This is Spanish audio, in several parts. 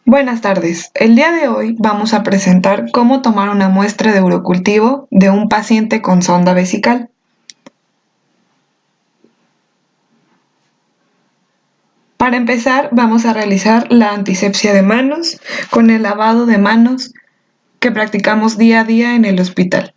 Buenas tardes. El día de hoy vamos a presentar cómo tomar una muestra de urocultivo de un paciente con sonda vesical. Para empezar, vamos a realizar la antisepsia de manos con el lavado de manos que practicamos día a día en el hospital.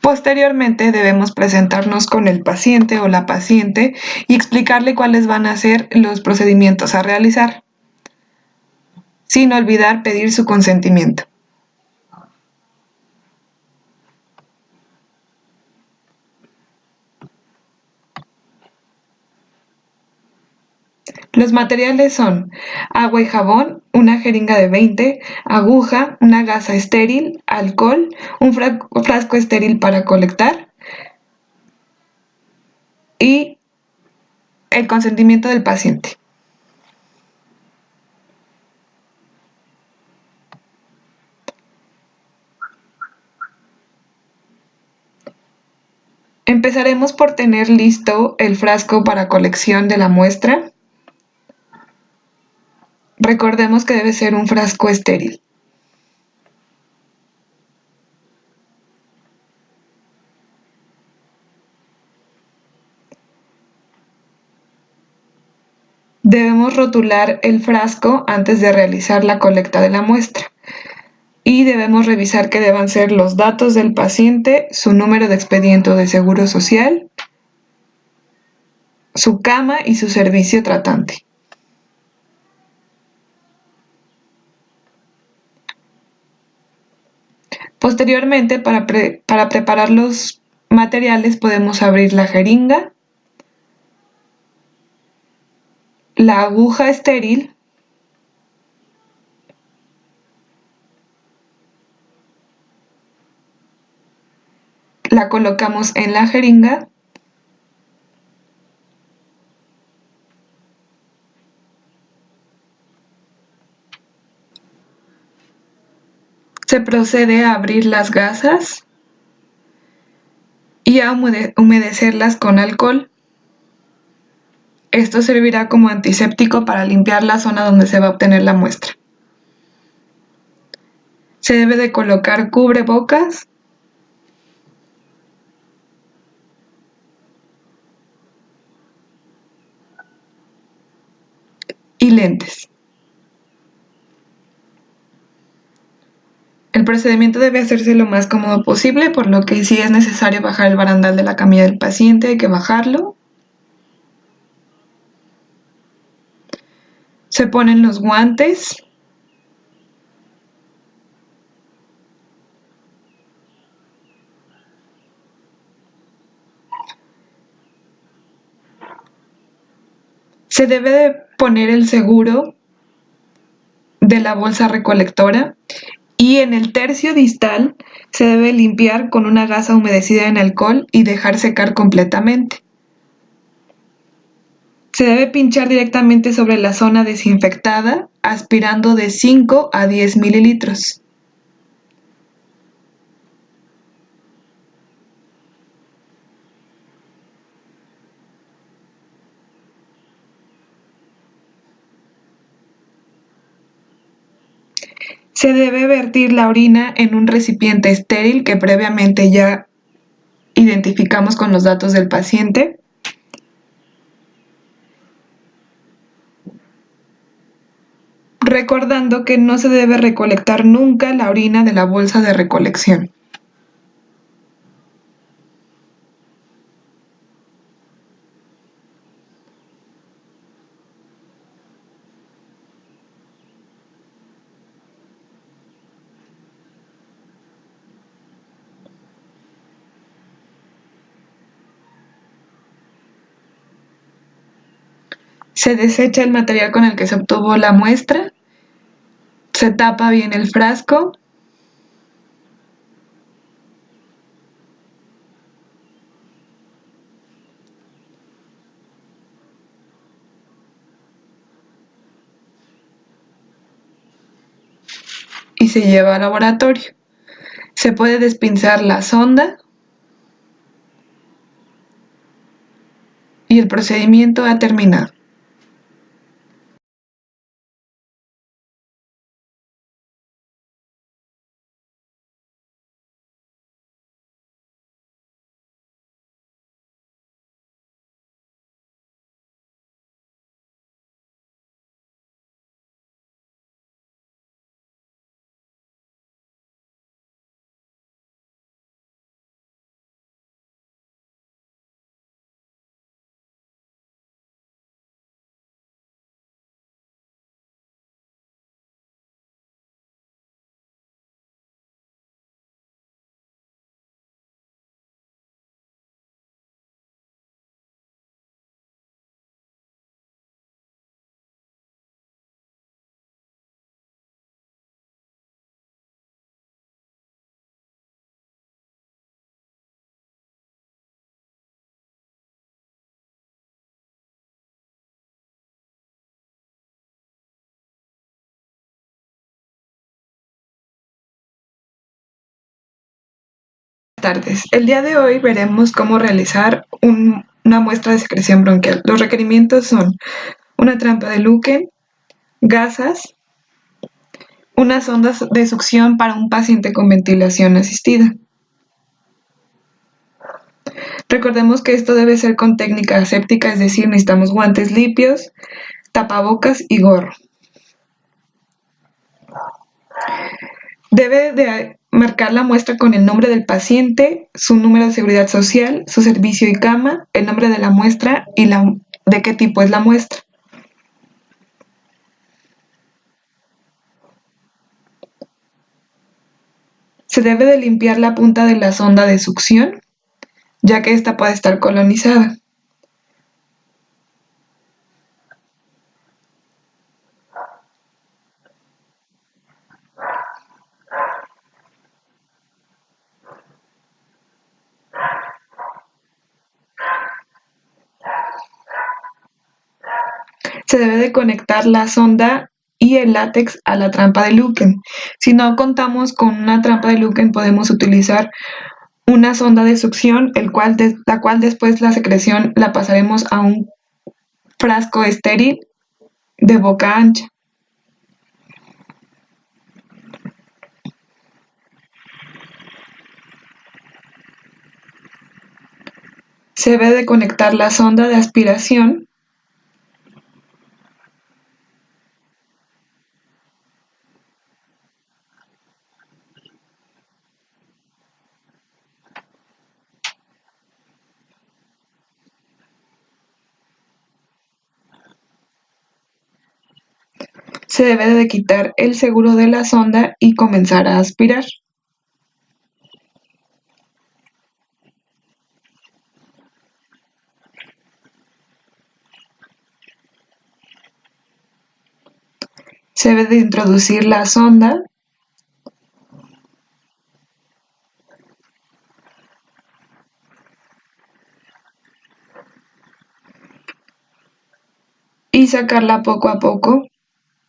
Posteriormente debemos presentarnos con el paciente o la paciente y explicarle cuáles van a ser los procedimientos a realizar, sin olvidar pedir su consentimiento. Los materiales son agua y jabón, una jeringa de 20, aguja, una gasa estéril, alcohol, un frasco estéril para colectar y el consentimiento del paciente. Empezaremos por tener listo el frasco para colección de la muestra. Recordemos que debe ser un frasco estéril. Debemos rotular el frasco antes de realizar la colecta de la muestra y debemos revisar que deban ser los datos del paciente, su número de expediente de seguro social, su cama y su servicio tratante. Posteriormente, para preparar los materiales podemos abrir la jeringa, la aguja estéril, la colocamos en la jeringa, se procede a abrir las gasas y a humedecerlas con alcohol. Esto servirá como antiséptico para limpiar la zona donde se va a obtener la muestra. Se debe de colocar cubrebocas y lentes. El procedimiento debe hacerse lo más cómodo posible, por lo que si es necesario bajar el barandal de la camilla del paciente, hay que bajarlo. Se ponen los guantes. Se debe de poner el seguro de la bolsa recolectora y en el tercio distal se debe limpiar con una gasa humedecida en alcohol y dejar secar completamente. Se debe pinchar directamente sobre la zona desinfectada, aspirando de 5 a 10 mililitros. Se debe vertir la orina en un recipiente estéril que previamente ya identificamos con los datos del paciente. Recordando que no se debe recolectar nunca la orina de la bolsa de recolección. Se desecha el material con el que se obtuvo la muestra, se tapa bien el frasco y se lleva al laboratorio. Se puede despinzar la sonda y el procedimiento ha terminado. Tardes. El día de hoy veremos cómo realizar una muestra de secreción bronquial. Los requerimientos son una trampa de Luken, gasas, unas ondas de succión para un paciente con ventilación asistida. Recordemos que esto debe ser con técnica aséptica, es decir, necesitamos guantes limpios, tapabocas y gorro. Debe de marcar la muestra con el nombre del paciente, su número de seguridad social, su servicio y cama, el nombre de la muestra y de qué tipo es la muestra. Se debe de limpiar la punta de la sonda de succión, ya que ésta puede estar colonizada. Se debe de conectar la sonda y el látex a la trampa de Luken. Si no contamos con una trampa de Luken, podemos utilizar una sonda de succión, la cual después la secreción la pasaremos a un frasco estéril de boca ancha. Se debe de conectar la sonda de aspiración se debe de quitar el seguro de la sonda y comenzar a aspirar. Se debe de introducir la sonda y sacarla poco a poco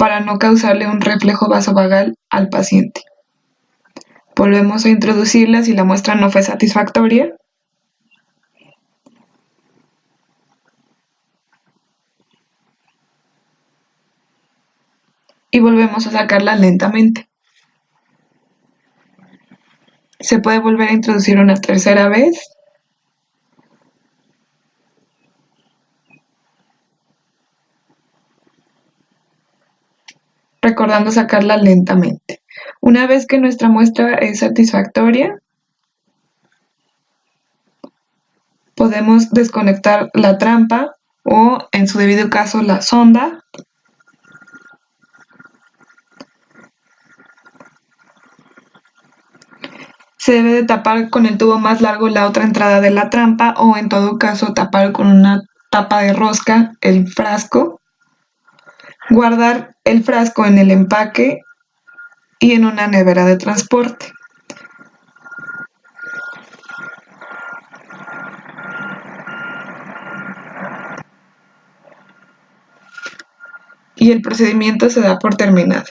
para no causarle un reflejo vasovagal al paciente. Volvemos a introducirla si la muestra no fue satisfactoria. Y volvemos a sacarla lentamente. Se puede volver a introducir una tercera vez. Recordando sacarla lentamente. Una vez que nuestra muestra es satisfactoria, podemos desconectar la trampa o, en su debido caso, la sonda. Se debe de tapar con el tubo más largo la otra entrada de la trampa o, en todo caso, tapar con una tapa de rosca el frasco. Guardar el frasco en el empaque y en una nevera de transporte. Y el procedimiento se da por terminado.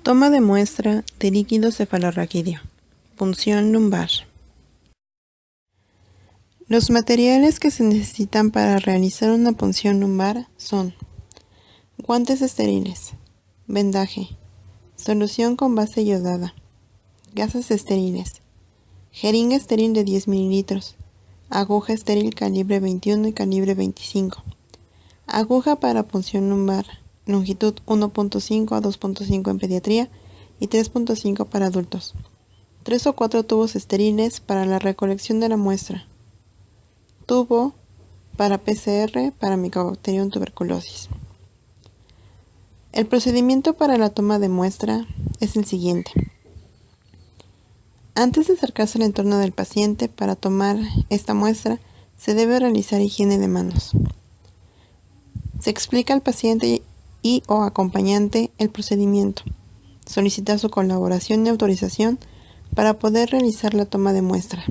Toma de muestra de líquido cefalorraquídeo. Punción lumbar. Los materiales que se necesitan para realizar una punción lumbar son guantes estériles, vendaje, solución con base yodada, gasas estériles, jeringa estéril de 10 mililitros, aguja estéril calibre 21 y calibre 25, aguja para punción lumbar, longitud 1.5 a 2.5 en pediatría y 3.5 para adultos, 3 o 4 tubos estériles para la recolección de la muestra, tubo para PCR para Mycobacterium tuberculosis. El procedimiento para la toma de muestra es el siguiente. Antes de acercarse al entorno del paciente para tomar esta muestra, se debe realizar higiene de manos. Se explica al paciente y o acompañante el procedimiento, solicitar su colaboración y autorización para poder realizar la toma de muestra.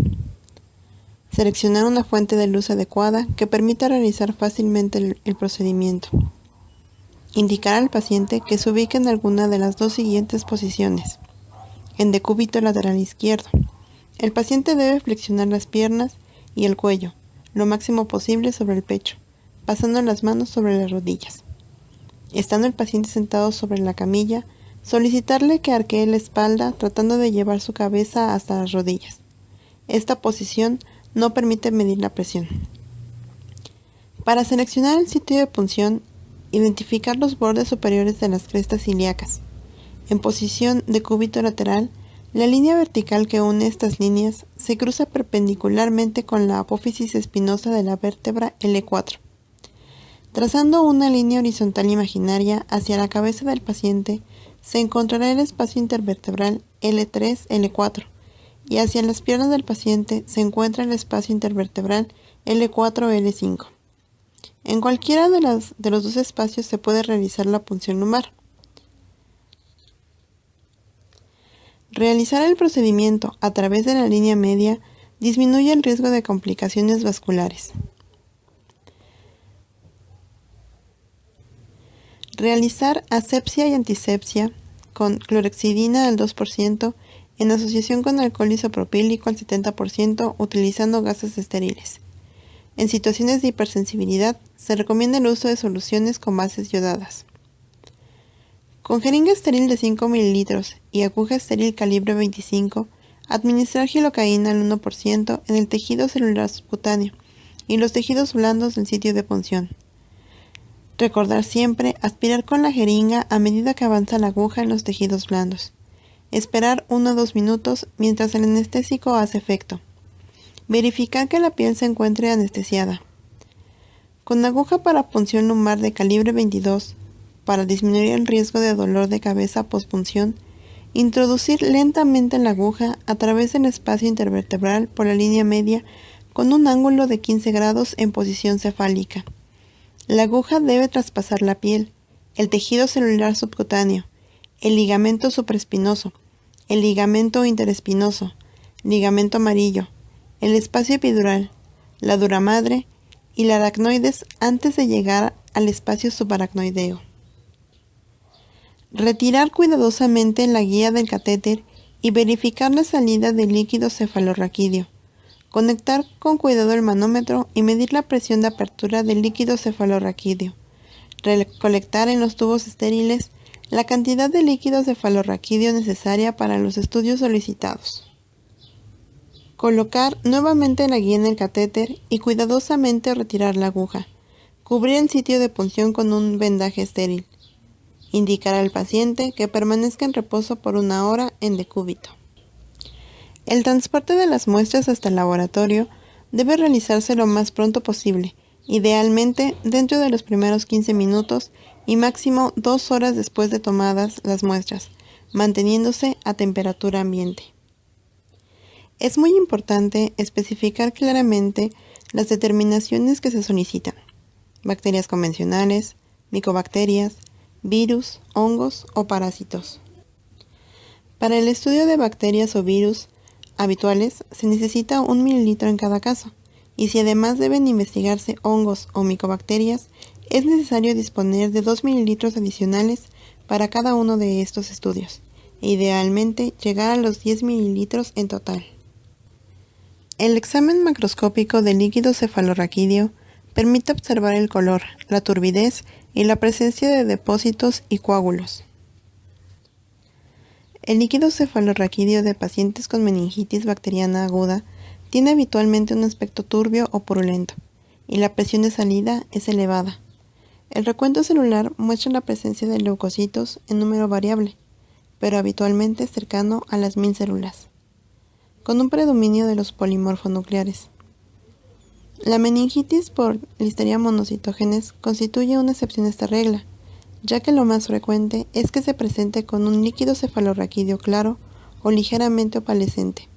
Seleccionar una fuente de luz adecuada que permita realizar fácilmente el procedimiento. Indicar al paciente que se ubique en alguna de las dos siguientes posiciones. En decúbito lateral izquierdo. El paciente debe flexionar las piernas y el cuello, lo máximo posible sobre el pecho, pasando las manos sobre las rodillas. Estando el paciente sentado sobre la camilla, solicitarle que arquee la espalda tratando de llevar su cabeza hasta las rodillas. Esta posición no permite medir la presión. Para seleccionar el sitio de punción, identificar los bordes superiores de las crestas ilíacas. En posición de cúbito lateral, la línea vertical que une estas líneas se cruza perpendicularmente con la apófisis espinosa de la vértebra L4. Trazando una línea horizontal imaginaria hacia la cabeza del paciente, se encontrará el espacio intervertebral L3-L4 y hacia las piernas del paciente se encuentra el espacio intervertebral L4-L5. En cualquiera de los dos espacios se puede realizar la punción lumbar. Realizar el procedimiento a través de la línea media disminuye el riesgo de complicaciones vasculares. Realizar asepsia y antisepsia con clorhexidina al 2% en asociación con alcohol isopropílico al 70% utilizando gases estériles. En situaciones de hipersensibilidad, se recomienda el uso de soluciones con bases yodadas. Con jeringa estéril de 5 ml y aguja estéril calibre 25, administrar gilocaína al 1% en el tejido celular subcutáneo y los tejidos blandos del sitio de punción. Recordar siempre aspirar con la jeringa a medida que avanza la aguja en los tejidos blandos. Esperar 1 o 2 minutos mientras el anestésico hace efecto. Verificar que la piel se encuentre anestesiada. Con aguja para punción lumbar de calibre 22, para disminuir el riesgo de dolor de cabeza pospunción, introducir lentamente la aguja a través del espacio intervertebral por la línea media con un ángulo de 15 grados en posición cefálica. La aguja debe traspasar la piel, el tejido celular subcutáneo, el ligamento supraespinoso, el ligamento interespinoso, ligamento amarillo, el espacio epidural, la dura madre y la aracnoides antes de llegar al espacio subaracnoideo. Retirar cuidadosamente la guía del catéter y verificar la salida del líquido cefalorraquídeo. Conectar con cuidado el manómetro y medir la presión de apertura del líquido cefalorraquídeo. Recolectar en los tubos estériles la cantidad de líquido cefalorraquídeo necesaria para los estudios solicitados. Colocar nuevamente la guía en el catéter y cuidadosamente retirar la aguja. Cubrir el sitio de punción con un vendaje estéril. Indicar al paciente que permanezca en reposo por 1 hora en decúbito. El transporte de las muestras hasta el laboratorio debe realizarse lo más pronto posible, idealmente dentro de los primeros 15 minutos y máximo 2 horas después de tomadas las muestras, manteniéndose a temperatura ambiente. Es muy importante especificar claramente las determinaciones que se solicitan: bacterias convencionales, micobacterias, virus, hongos o parásitos. Para el estudio de bacterias o virus habituales se necesita 1 mililitro en cada caso, y si además deben investigarse hongos o micobacterias, es necesario disponer de 2 mililitros adicionales para cada uno de estos estudios, e idealmente llegar a los 10 mililitros en total. El examen macroscópico del líquido cefalorraquídeo permite observar el color, la turbidez y la presencia de depósitos y coágulos. El líquido cefalorraquídeo de pacientes con meningitis bacteriana aguda tiene habitualmente un aspecto turbio o purulento, y la presión de salida es elevada. El recuento celular muestra la presencia de leucocitos en número variable, pero habitualmente cercano a las 1000 células, con un predominio de los polimorfonucleares. La meningitis por Listeria monocytogenes constituye una excepción a esta regla, ya que lo más frecuente es que se presente con un líquido cefalorraquídeo claro o ligeramente opalescente,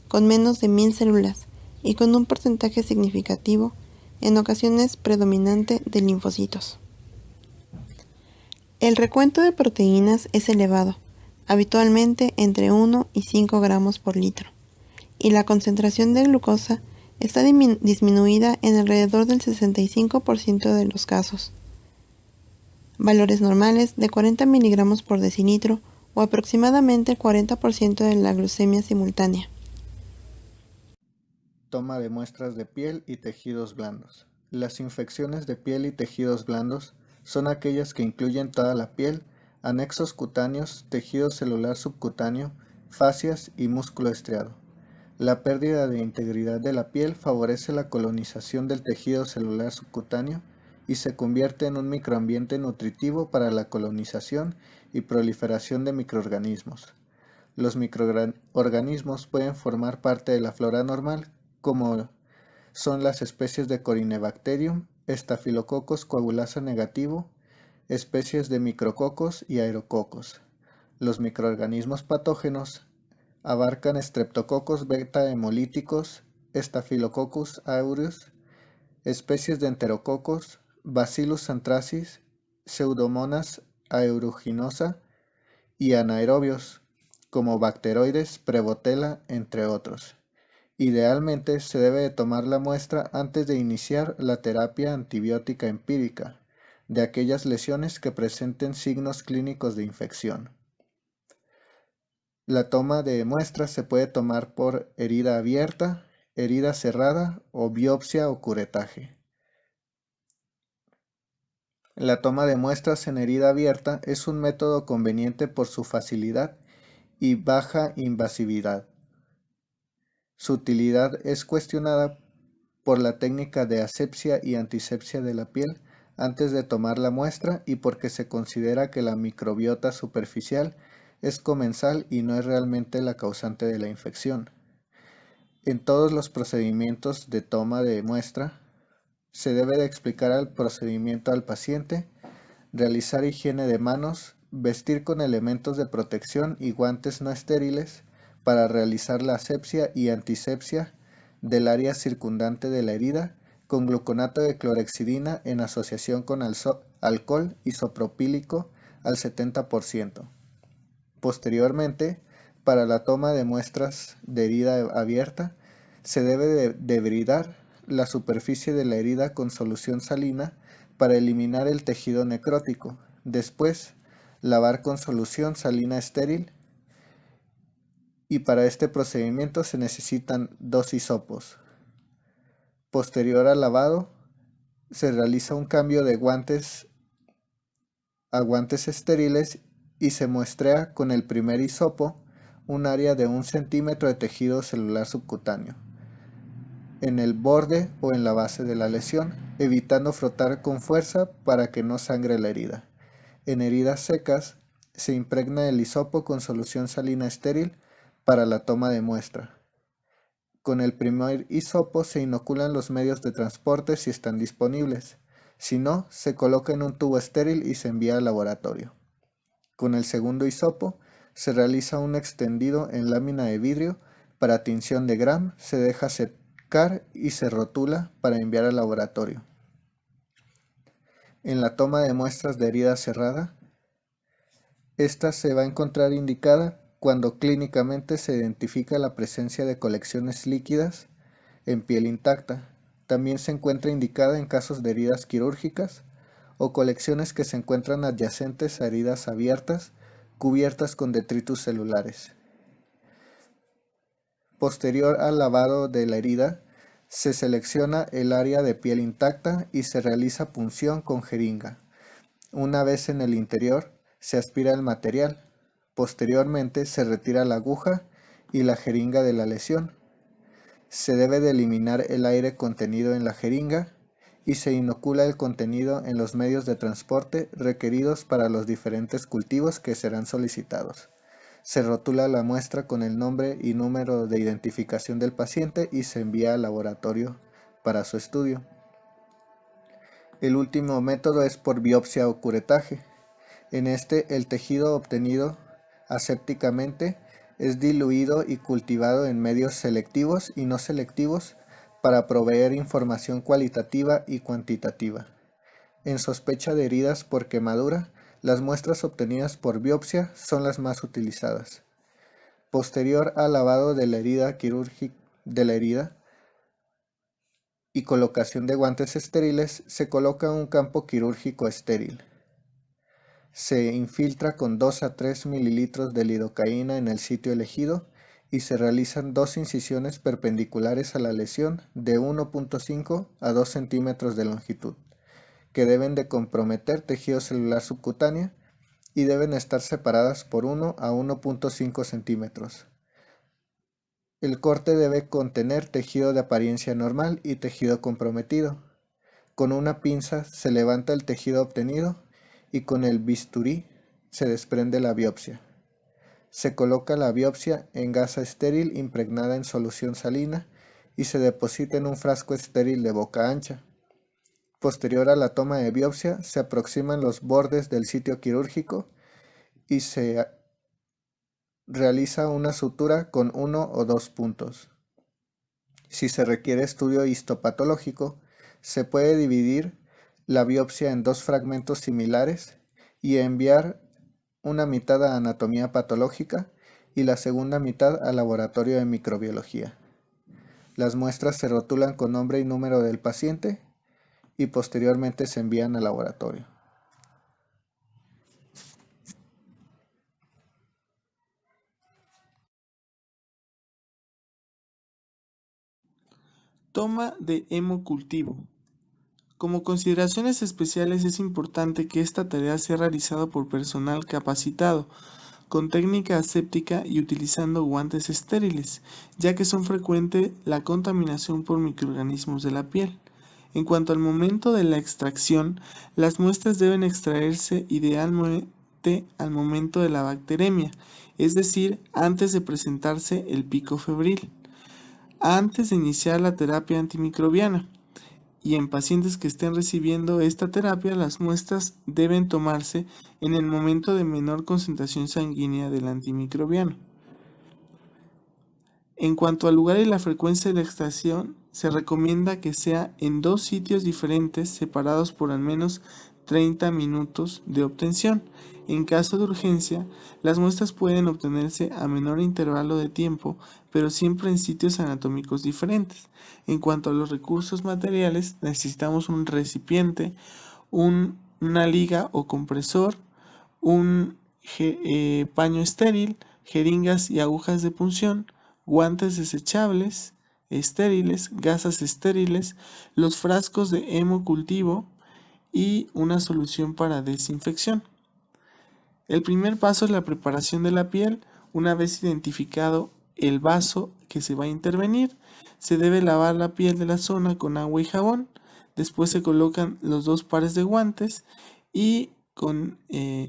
con menos de 1000 células y con un porcentaje significativo, en ocasiones predominante, de linfocitos. El recuento de proteínas es elevado, habitualmente entre 1 y 5 gramos por litro, y la concentración de glucosa está disminuida en alrededor del 65% de los casos. Valores normales de 40 miligramos por decilitro o aproximadamente el 40% de la glucemia simultánea. Toma de muestras de piel y tejidos blandos. Las infecciones de piel y tejidos blandos son aquellas que incluyen toda la piel, anexos cutáneos, tejido celular subcutáneo, fascias y músculo estriado. La pérdida de integridad de la piel favorece la colonización del tejido celular subcutáneo y se convierte en un microambiente nutritivo para la colonización y proliferación de microorganismos. Los microorganismos pueden formar parte de la flora normal, como son las especies de Corynebacterium, Staphylococcus coagulasa negativo, especies de micrococos y aerococos. Los microorganismos patógenos abarcan Streptococcus beta hemolíticos, Staphylococcus aureus, especies de enterococos, Bacillus anthracis, Pseudomonas aeruginosa y anaerobios, como bacteroides, Prevotella, entre otros. Idealmente se debe de tomar la muestra antes de iniciar la terapia antibiótica empírica de aquellas lesiones que presenten signos clínicos de infección. La toma de muestras se puede tomar por herida abierta, herida cerrada o biopsia o curetaje. La toma de muestras en herida abierta es un método conveniente por su facilidad y baja invasividad. Su utilidad es cuestionada por la técnica de asepsia y antisepsia de la piel antes de tomar la muestra y porque se considera que la microbiota superficial es comensal y no es realmente la causante de la infección. En todos los procedimientos de toma de muestra, se debe de explicar el procedimiento al paciente, realizar higiene de manos, vestir con elementos de protección y guantes no estériles para realizar la asepsia y antisepsia del área circundante de la herida con gluconato de clorhexidina en asociación con alcohol isopropílico al 70%. Posteriormente, para la toma de muestras de herida abierta, se debe de debridar la superficie de la herida con solución salina para eliminar el tejido necrótico. Después, lavar con solución salina estéril y para este procedimiento se necesitan 2 hisopos. Posterior al lavado, se realiza un cambio de guantes a guantes estériles y se muestrea con el primer hisopo un área de 1 centímetro de tejido celular subcutáneo en el borde o en la base de la lesión, evitando frotar con fuerza para que no sangre la herida. En heridas secas, se impregna el hisopo con solución salina estéril para la toma de muestra. Con el primer hisopo se inoculan los medios de transporte si están disponibles. Si no, se coloca en un tubo estéril y se envía al laboratorio. Con el segundo hisopo, se realiza un extendido en lámina de vidrio para tinción de Gram, se deja secar y se rotula para enviar al laboratorio. En la toma de muestras de herida cerrada, esta se va a encontrar indicada cuando clínicamente se identifica la presencia de colecciones líquidas en piel intacta. También se encuentra indicada en casos de heridas quirúrgicas o colecciones que se encuentran adyacentes a heridas abiertas cubiertas con detritus celulares. Posterior al lavado de la herida, se selecciona el área de piel intacta y se realiza punción con jeringa. Una vez en el interior, se aspira el material. Posteriormente, se retira la aguja y la jeringa de la lesión. Se debe de eliminar el aire contenido en la jeringa y se inocula el contenido en los medios de transporte requeridos para los diferentes cultivos que serán solicitados. Se rotula la muestra con el nombre y número de identificación del paciente y se envía al laboratorio para su estudio. El último método es por biopsia o curetaje. En este, el tejido obtenido asépticamente es diluido y cultivado en medios selectivos y no selectivos para proveer información cualitativa y cuantitativa. En sospecha de heridas por quemadura, las muestras obtenidas por biopsia son las más utilizadas. Posterior al lavado de la herida y colocación de guantes estériles, se coloca un campo quirúrgico estéril. Se infiltra con 2 a 3 mililitros de lidocaína en el sitio elegido y se realizan 2 incisiones perpendiculares a la lesión de 1.5 a 2 centímetros de longitud, que deben de comprometer tejido celular subcutáneo y deben estar separadas por 1 a 1.5 centímetros. El corte debe contener tejido de apariencia normal y tejido comprometido. Con una pinza se levanta el tejido obtenido y con el bisturí se desprende la biopsia. Se coloca la biopsia en gasa estéril impregnada en solución salina y se deposita en un frasco estéril de boca ancha. Posterior a la toma de biopsia, se aproximan los bordes del sitio quirúrgico y se realiza una sutura con 1 o 2 puntos. Si se requiere estudio histopatológico, se puede dividir la biopsia en 2 fragmentos similares y enviar una mitad a anatomía patológica y la segunda mitad al laboratorio de microbiología. Las muestras se rotulan con nombre y número del paciente y posteriormente se envían al laboratorio. Toma de hemocultivo. Como consideraciones especiales es importante que esta tarea sea realizada por personal capacitado, con técnica aséptica y utilizando guantes estériles, ya que son frecuente la contaminación por microorganismos de la piel. En cuanto al momento de la extracción, las muestras deben extraerse idealmente al momento de la bacteremia, es decir, antes de presentarse el pico febril, antes de iniciar la terapia antimicrobiana. Y en pacientes que estén recibiendo esta terapia, las muestras deben tomarse en el momento de menor concentración sanguínea del antimicrobiano. En cuanto al lugar y la frecuencia de la extracción, se recomienda que sea en 2 sitios diferentes separados por al menos 30 minutos de obtención. En caso de urgencia, las muestras pueden obtenerse a menor intervalo de tiempo, pero siempre en sitios anatómicos diferentes. En cuanto a los recursos materiales, necesitamos un recipiente, una liga o compresor, un paño estéril, jeringas y agujas de punción, guantes desechables, estériles, gasas estériles, los frascos de hemocultivo y una solución para desinfección. El primer paso es la preparación de la piel. Una vez identificado el vaso que se va a intervenir, se debe lavar la piel de la zona con agua y jabón. Después se colocan los 2 pares de guantes y con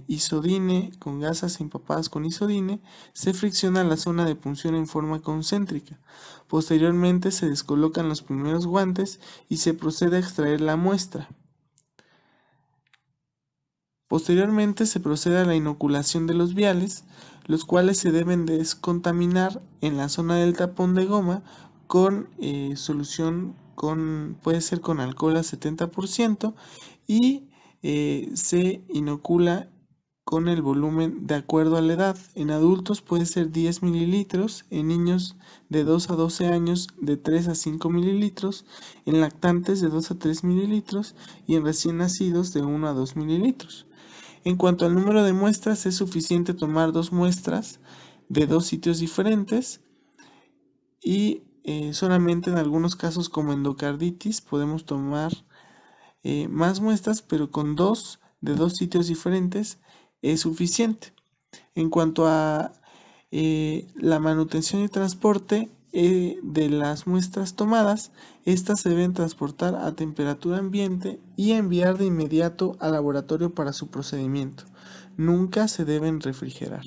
isodine, con gasas empapadas con isodine, se fricciona la zona de punción en forma concéntrica. Posteriormente se descolocan los primeros guantes y se procede a extraer la muestra. Posteriormente se procede a la inoculación de los viales, los cuales se deben descontaminar en la zona del tapón de goma con solución puede ser con alcohol al 70% y se inocula con el volumen de acuerdo a la edad. En adultos puede ser 10 mililitros, en niños de 2 a 12 años de 3 a 5 mililitros, en lactantes de 2 a 3 mililitros y en recién nacidos de 1 a 2 mililitros. En cuanto al número de muestras, es suficiente tomar 2 muestras de 2 sitios diferentes y solamente en algunos casos como endocarditis podemos tomar más muestras, pero con 2 de 2 sitios diferentes es suficiente. En cuanto a la manutención y transporte de las muestras tomadas, estas se deben transportar a temperatura ambiente y enviar de inmediato al laboratorio para su procedimiento. Nunca se deben refrigerar.